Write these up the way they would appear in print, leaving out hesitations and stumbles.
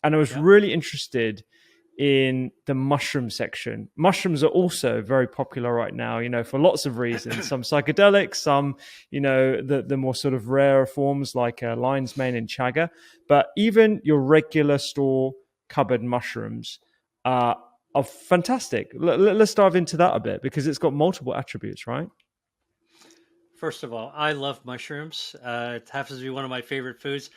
And I was really interested in the mushroom section. Mushrooms are also very popular right now, for lots of reasons. Some psychedelics, some, the more sort of rare forms like lion's mane and chaga. But even your regular store cupboard mushrooms are fantastic. Let's dive into that a bit because it's got multiple attributes, right? First of all, I love mushrooms. It happens to be one of my favorite foods.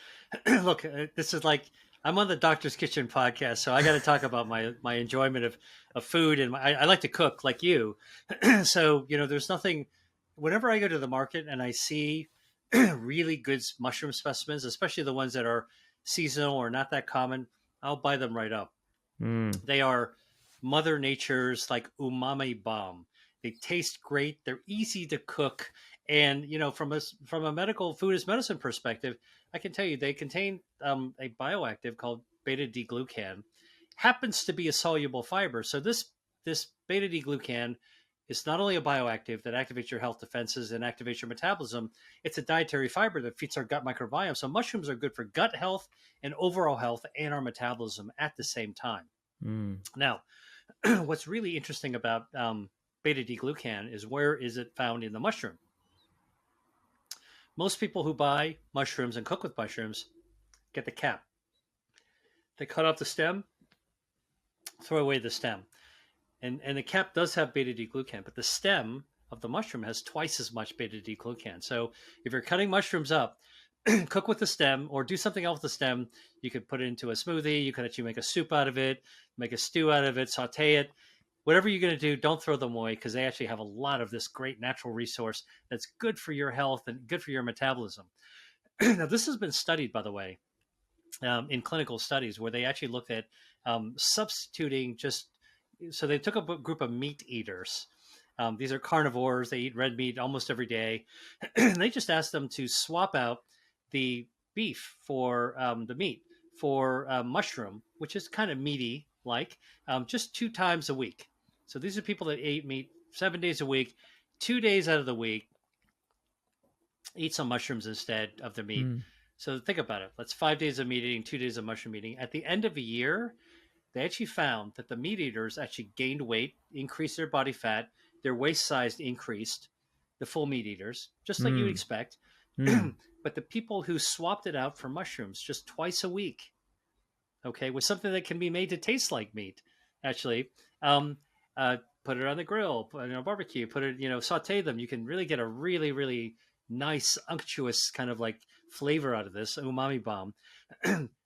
Look, this is like I'm on the Doctor's Kitchen podcast, so I got to talk about my enjoyment of food, and I like to cook like you. So there's nothing. Whenever I go to the market and I see really good mushroom specimens, especially the ones that are seasonal or not that common, I'll buy them right up. Mm. They are Mother Nature's like umami bomb. They taste great. They're easy to cook, and from a medical food as medicine perspective, I can tell you they contain a bioactive called beta D glucan. Happens to be a soluble fiber. So this beta D glucan is not only a bioactive that activates your health defenses and activates your metabolism, it's a dietary fiber that feeds our gut microbiome. So mushrooms are good for gut health and overall health and our metabolism at the same time. Mm. Now, what's really interesting about beta D glucan is where is it found in the mushroom? Most people who buy mushrooms and cook with mushrooms get the cap. They cut off the stem, throw away the stem. And the cap does have beta D glucan, but the stem of the mushroom has twice as much beta D glucan. So if you're cutting mushrooms up, cook with the stem or do something else with the stem. You could put it into a smoothie. You could actually make a soup out of it, make a stew out of it, saute it. Whatever you're going to do, don't throw them away because they actually have a lot of this great natural resource that's good for your health and good for your metabolism. Now, this has been studied, by the way, in clinical studies where they actually looked at substituting so they took a group of meat eaters. These are carnivores. They eat red meat almost every day. And they just asked them to swap out the beef for the meat for mushroom, which is kind of meaty like, just 2 times a week. So these are people that ate meat 7 days a week, 2 days out of the week, eat some mushrooms instead of the meat. Mm. So think about it. That's 5 days of meat eating, 2 days of mushroom eating. At the end of a year, they actually found that the meat eaters actually gained weight, increased their body fat, their waist size increased, the full meat eaters, just like you'd expect. Mm. But the people who swapped it out for mushrooms just twice a week, okay, with something that can be made to taste like meat, actually, put it on the grill, put it on a barbecue, put it, saute them. You can really get a really, really nice, unctuous kind of like flavor out of this umami bomb.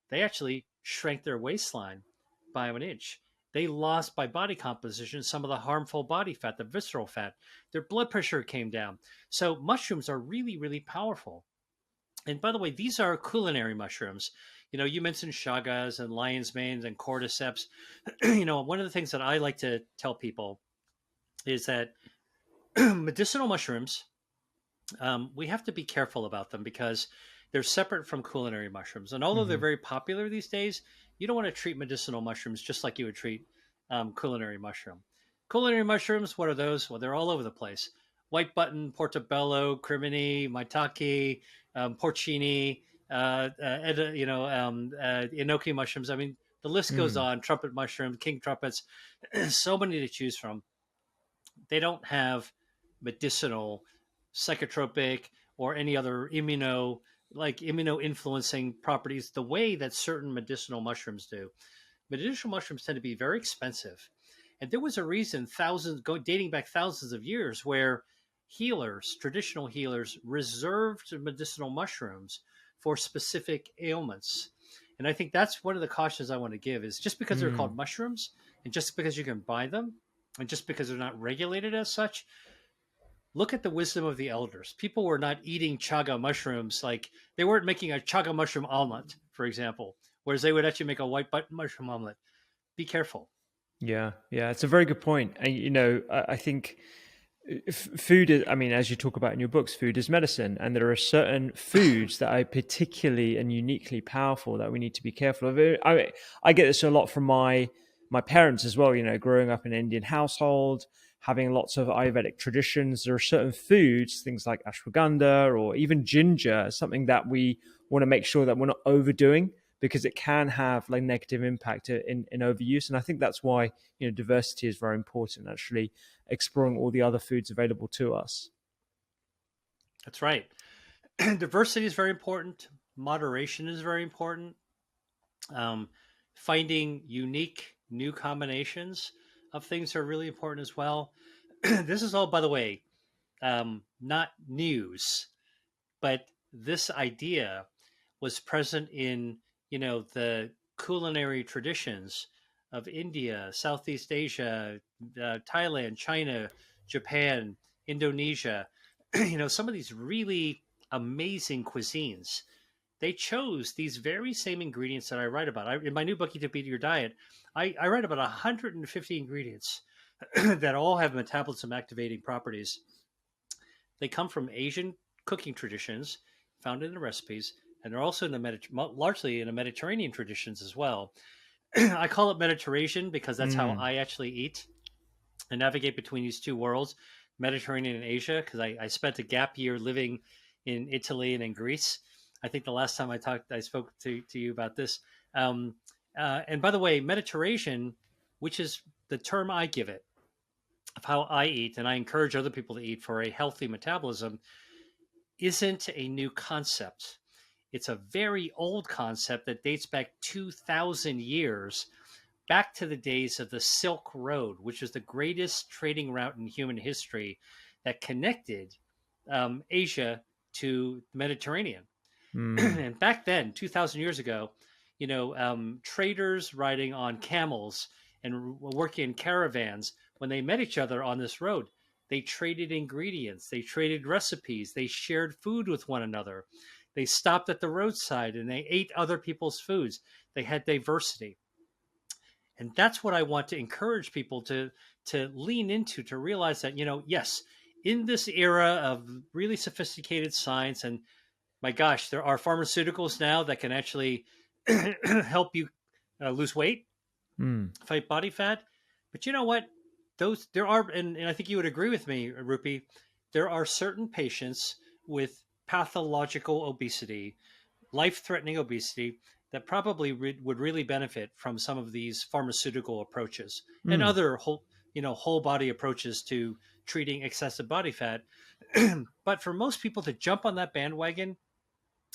They actually shrank their waistline by an inch. They lost by body composition some of the harmful body fat, the visceral fat. Their blood pressure came down. So mushrooms are really, really powerful. And by the way, these are culinary mushrooms. You mentioned chagas and lion's manes and cordyceps. One of the things that I like to tell people is that medicinal mushrooms, we have to be careful about them because they're separate from culinary mushrooms. And although they're very popular these days, you don't want to treat medicinal mushrooms just like you would treat culinary mushroom. Culinary mushrooms, what are those? Well, they're all over the place. White button, portobello, crimini, maitake, porcini, enoki mushrooms. I mean, the list goes on. Trumpet mushroom, king trumpets, so many to choose from. They don't have medicinal, psychotropic, or any other immuno-influencing properties the way that certain medicinal mushrooms do. Medicinal mushrooms tend to be very expensive. And there was a reason dating back thousands of years where traditional healers reserved medicinal mushrooms for specific ailments. And I think that's one of the cautions I want to give is just because they're called mushrooms and just because you can buy them and just because they're not regulated as such, look at the wisdom of the elders. People were not eating chaga mushrooms. Like they weren't making a chaga mushroom omelet, for example, whereas they would actually make a white button mushroom omelet. Be careful. Yeah, it's a very good point. And, I think food is, as you talk about in your books, food is medicine. And there are certain foods that are particularly and uniquely powerful that we need to be careful of. I get this a lot from my parents as well, growing up in an Indian household, having lots of Ayurvedic traditions. There are certain foods, things like ashwagandha or even ginger, something that we want to make sure that we're not overdoing because it can have like negative impact in overuse. And I think that's why, diversity is very important, actually exploring all the other foods available to us. That's right. Diversity is very important. Moderation is very important. Um, Finding unique new combinations of things are really important as well. This is all, by the way, not news, but this idea was present in the culinary traditions of India, Southeast Asia, Thailand, China, Japan, Indonesia. Some of these really amazing cuisines. They chose these very same ingredients that I write about. In my new book, Eat to Beat Your Diet, I write about 150 ingredients that all have metabolism activating properties. They come from Asian cooking traditions found in the recipes, and they're also in the largely in the Mediterranean traditions as well. I call it Mediterranean because that's how I actually eat and navigate between these two worlds, Mediterranean and Asia, because I spent a gap year living in Italy and in Greece. I think the last time I spoke to you about this. And by the way, Mediterranean, which is the term I give it, of how I eat, and I encourage other people to eat for a healthy metabolism, isn't a new concept. It's a very old concept that dates back 2,000 years, back to the days of the Silk Road, which is the greatest trading route in human history that connected Asia to the Mediterranean. And back then, 2,000 years ago, traders riding on camels and working in caravans, when they met each other on this road, they traded ingredients, they traded recipes, they shared food with one another. They stopped at the roadside and they ate other people's foods. They had diversity. And that's what I want to encourage people to lean into, to realize that, yes, in this era of really sophisticated science, and my gosh, there are pharmaceuticals now that can actually help you lose weight, fight body fat. But you know what? There are, and I think you would agree with me, Rupi, there are certain patients with pathological obesity, life-threatening obesity, that probably would really benefit from some of these pharmaceutical approaches and other whole body approaches to treating excessive body fat. But for most people to jump on that bandwagon,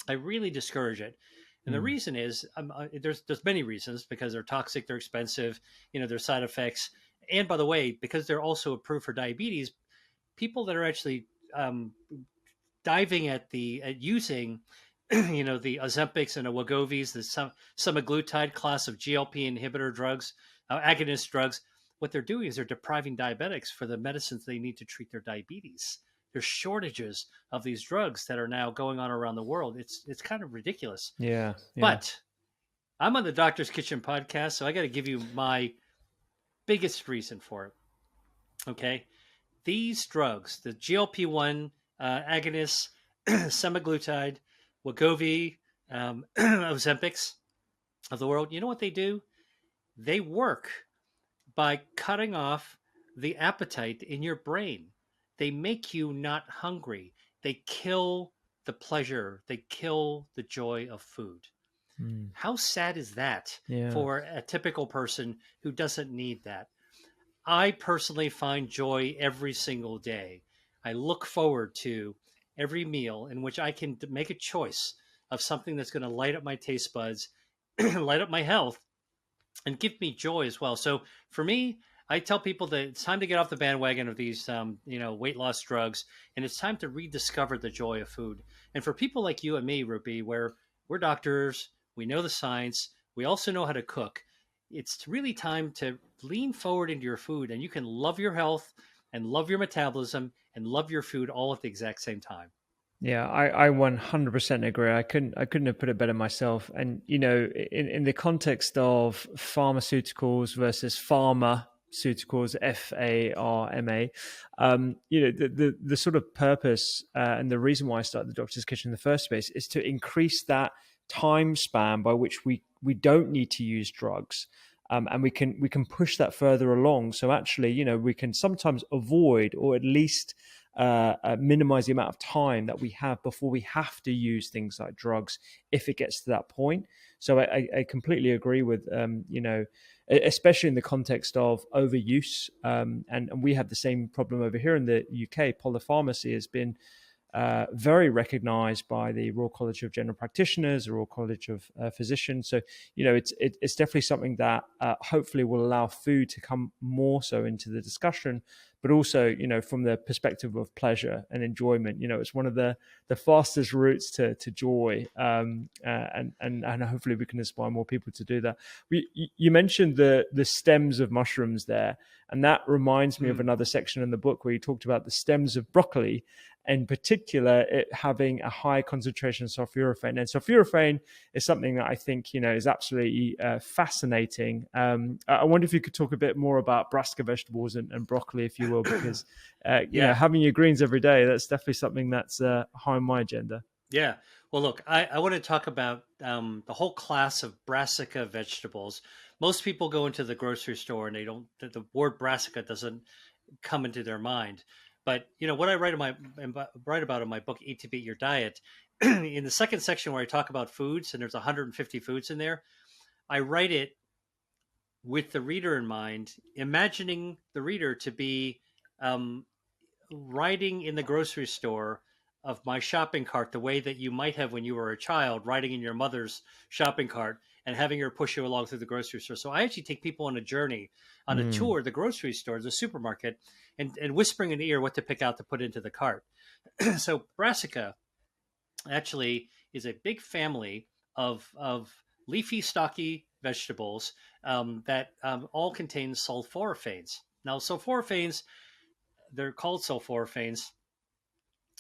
I really discourage it. And the reason is there's many reasons, because they're toxic, they're expensive, there's side effects. And by the way, because they're also approved for diabetes, people that are actually diving at using, the Ozempics and the Wegovy's, the semaglutide class of GLP inhibitor drugs, agonist drugs, what they're doing is they're depriving diabetics for the medicines they need to treat their diabetes. There's shortages of these drugs that are now going on around the world. It's kind of ridiculous. Yeah. But I'm on the Doctor's Kitchen podcast, so I got to give you my biggest reason for it. Okay. These drugs, the GLP-1 agonists, semaglutide, Wegovy, Ozempics of the world, you know what they do? They work by cutting off the appetite in your brain. They make you not hungry. They kill the pleasure. They kill the joy of food. How sad is that for a typical person who doesn't need that? I personally find joy every single day. I look forward to every meal in which I can make a choice of something that's going to light up my taste buds, light up my health, and give me joy as well. So for me, I tell people that it's time to get off the bandwagon of these, weight loss drugs, and it's time to rediscover the joy of food. And for people like you and me, Rupi, where we're doctors, we know the science, we also know how to cook, it's really time to lean forward into your food, and you can love your health and love your metabolism and love your food all at the exact same time. Yeah, I 100% agree. I couldn't have put it better myself. And, in the context of pharmaceuticals versus pharmaceuticals, F-A-R-M-A, the sort of purpose and the reason why I started the Doctor's Kitchen in the first place is to increase that time span by which we don't need to use drugs. And we can push that further along. So actually, we can sometimes avoid, or at least minimize the amount of time that we have before we have to use things like drugs if it gets to that point. So I completely agree with, especially in the context of overuse. And we have the same problem over here in the UK. Polypharmacy has been very recognized by the Royal College of General Practitioners, the Royal College of Physicians. So, it's definitely something that hopefully will allow food to come more so into the discussion, but also, from the perspective of pleasure and enjoyment. It's one of the fastest routes to joy, and hopefully we can inspire more people to do that. You mentioned the stems of mushrooms there, and that reminds me of another section in the book where you talked about the stems of broccoli, in particular, it having a high concentration of sulforaphane. And sulforaphane is something that I think, is absolutely fascinating. I wonder if you could talk a bit more about brassica vegetables and broccoli, if you will, because, having your greens every day, that's definitely something that's high on my agenda. Yeah. Well, look, I want to talk about the whole class of brassica vegetables. Most people go into the grocery store and the word brassica doesn't come into their mind. But what I write about in my book, Eat to Beat Your Diet, in the second section where I talk about foods, and there's 150 foods in there, I write it with the reader in mind, imagining the reader to be riding in the grocery store of my shopping cart the way that you might have when you were a child, riding in your mother's shopping cart and having her push you along through the grocery store. So I actually take people on a journey, on a tour of the grocery store, the supermarket, and whispering in the ear what to pick out to put into the cart. So brassica actually is a big family of leafy, stocky vegetables that all contain sulforaphanes. Now, sulforaphanes, they're called sulforaphanes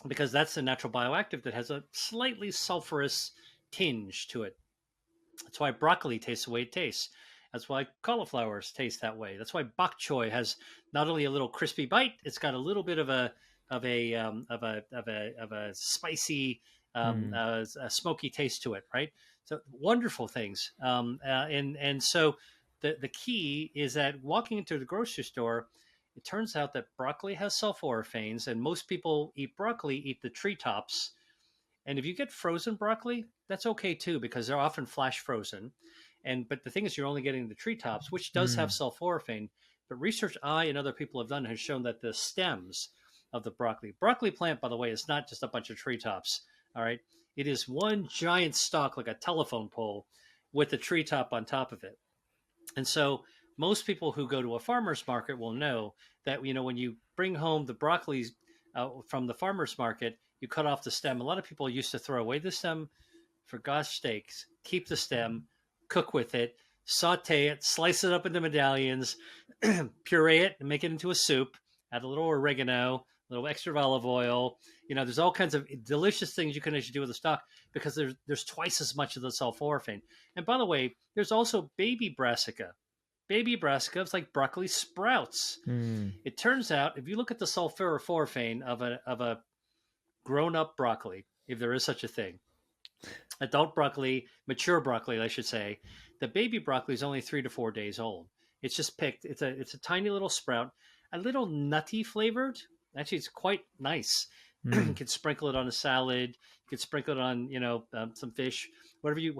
because that's the natural bioactive that has a slightly sulfurous tinge to it. That's why broccoli tastes the way it tastes. That's why cauliflowers taste that way. That's why bok choy has not only a little crispy bite, it's got a little bit of a spicy, a smoky taste to it, right? So wonderful things. And so the key is that walking into the grocery store, it turns out that broccoli has sulforaphanes, and most people eat the tree tops. And if you get frozen broccoli, that's okay too, because they're often flash frozen. But the thing is, you're only getting the tree tops, which does have sulforaphane. But research I and other people have done has shown that the stems of the broccoli plant, by the way, is not just a bunch of tree tops. All right, it is one giant stalk like a telephone pole with a tree top on top of it. And so most people who go to a farmer's market will know that, when you bring home the broccoli from the farmer's market, you cut off the stem. A lot of people used to throw away the stem. For gosh sakes, keep the stem, cook with it, saute it, slice it up into medallions, puree it, and make it into a soup. Add a little oregano, a little extra olive oil. There's all kinds of delicious things you can actually do with the stock because there's twice as much of the sulforaphane. And by the way, there's also baby brassica. Baby brassica is like broccoli sprouts. It turns out, if you look at the sulforaphane of a grown-up broccoli, if there is such a thing, adult broccoli, mature broccoli, I should say, the baby broccoli is only 3 to 4 days old. It's just picked. It's a tiny little sprout, a little nutty flavored. Actually, it's quite nice. You could sprinkle it on a salad. You could sprinkle it on, some fish,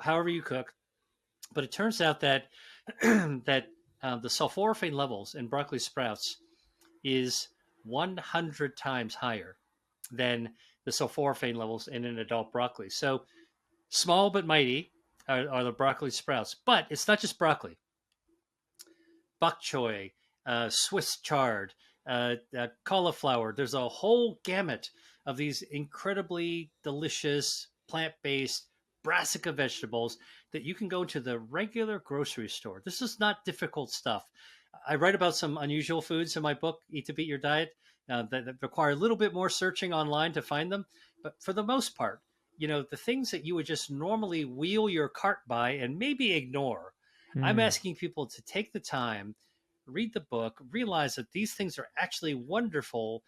however you cook. But it turns out that that the sulforaphane levels in broccoli sprouts is 100 times higher than the sulforaphane levels in an adult broccoli. So small but mighty are the broccoli sprouts. But it's not just broccoli. Bok choy, Swiss chard, cauliflower. There's a whole gamut of these incredibly delicious plant-based brassica vegetables that you can go to the regular grocery store. This is not difficult stuff. I write about some unusual foods in my book, Eat to Beat Your Diet, that require a little bit more searching online to find them. But for the most part, the things that you would just normally wheel your cart by and maybe ignore, I'm asking people to take the time, read the book, realize that these things are actually wonderful.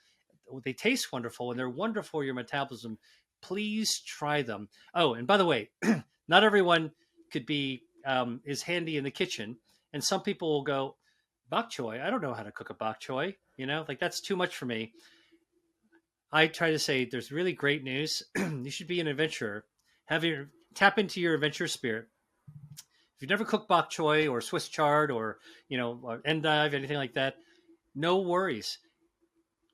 They taste wonderful, and they're wonderful for your metabolism. Please try them. Oh, and by the way, not everyone is handy in the kitchen, and some people will go, bok choy, I don't know how to cook a bok choy. Like that's too much for me. I try to say there's really great news. You should be an adventurer. Tap into your adventure spirit. If you've never cooked bok choy or Swiss chard or or endive, anything like that, no worries.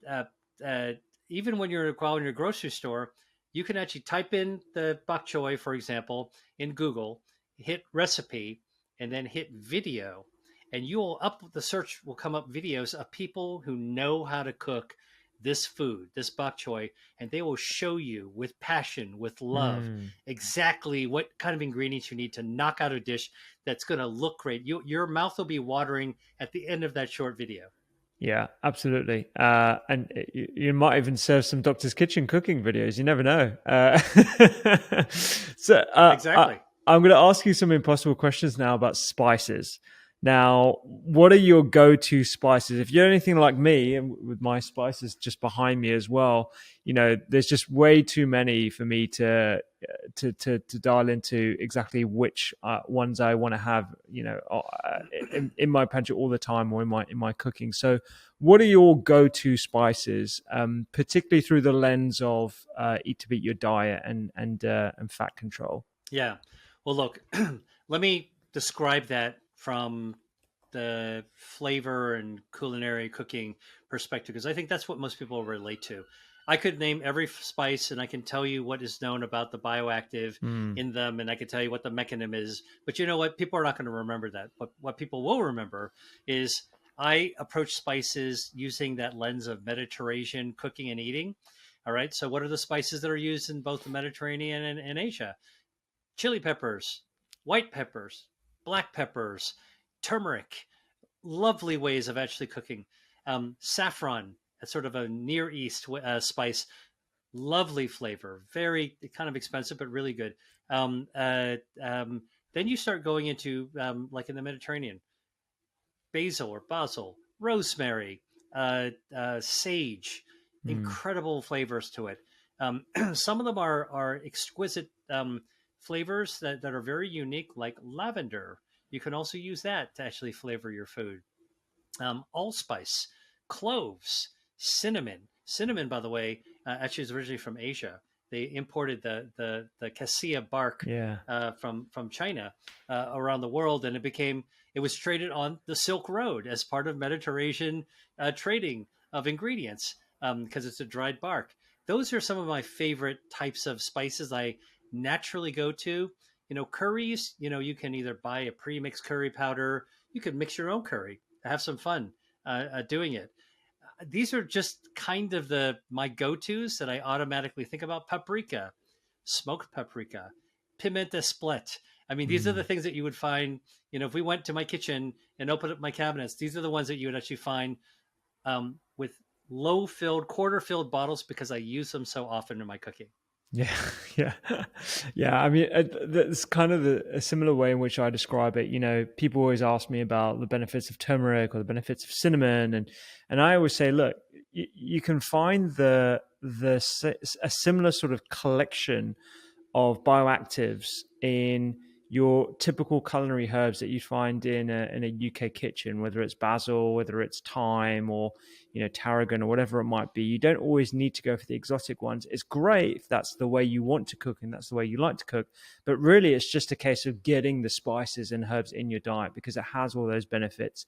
Uh, uh, Even when you're in your grocery store, you can actually type in the bok choy, for example, in Google, hit recipe, and then hit video, and the search will come up videos of people who know how to cook this food, this bok choy, and they will show you with passion, with love, Mm. exactly what kind of ingredients you need to knock out a dish that's going to look great. Your mouth will be watering at the end of that short video. Yeah, absolutely. And you might even serve some Doctor's Kitchen cooking videos. You never know. So Exactly. I'm going to ask you some impossible questions now about spices. Now, what are your go-to spices? If you're anything like me, and with my spices just behind me as well, there's just way too many for me to dial into exactly which ones I want to have, in my pantry all the time or in my cooking. So, what are your go-to spices, particularly through the lens of eat to beat your diet and fat control? Yeah. Well, look, let me describe that from the flavor and culinary cooking perspective, because I think that's what most people relate to. I could name every spice and I can tell you what is known about the bioactive Mm, in them, and I can tell you what the mechanism is. But you know what? People are not going to remember that. But what people will remember is I approach spices using that lens of Mediterranean cooking and eating. All right. So, what are the spices that are used in both the Mediterranean and Asia? Chili peppers, white peppers, black peppers, turmeric. Lovely ways of actually cooking. Saffron, that's sort of a Near East spice. Lovely flavor, very kind of expensive, but really good. Um, uh, then you start going into, like in the Mediterranean, basil, rosemary, sage, mm, incredible flavors to it. Some of them are exquisite flavors that are very unique, like lavender. You can also use that to actually flavor your food. Allspice, cloves, cinnamon. Cinnamon, by the way, actually is originally from Asia. They imported the cassia bark yeah. from China around the world, and it was traded on the Silk Road as part of Mediterranean trading of ingredients because it's a dried bark. Those are some of my favorite types of spices I naturally go to. Curries. You can either buy a pre-mixed curry powder. You can mix your own curry. Have some fun doing it. These are just kind of my go-tos that I automatically think about. Paprika, smoked paprika, pimenta split. I mean, these are the Mm. things that you would find. If we went to my kitchen and opened up my cabinets, these are the ones that you would actually find with low-filled, quarter-filled bottles because I use them so often in my cooking. Yeah, yeah, yeah. I mean, that's kind of a similar way in which I describe it. People always ask me about the benefits of turmeric or the benefits of cinnamon, and I always say, look, you can find a similar sort of collection of bioactives in your typical culinary herbs that you find in a UK kitchen, whether it's basil, whether it's thyme, or tarragon, or whatever it might be. You don't always need to go for the exotic ones. It's great if that's the way you want to cook and that's the way you like to cook, but really it's just a case of getting the spices and herbs in your diet because it has all those benefits.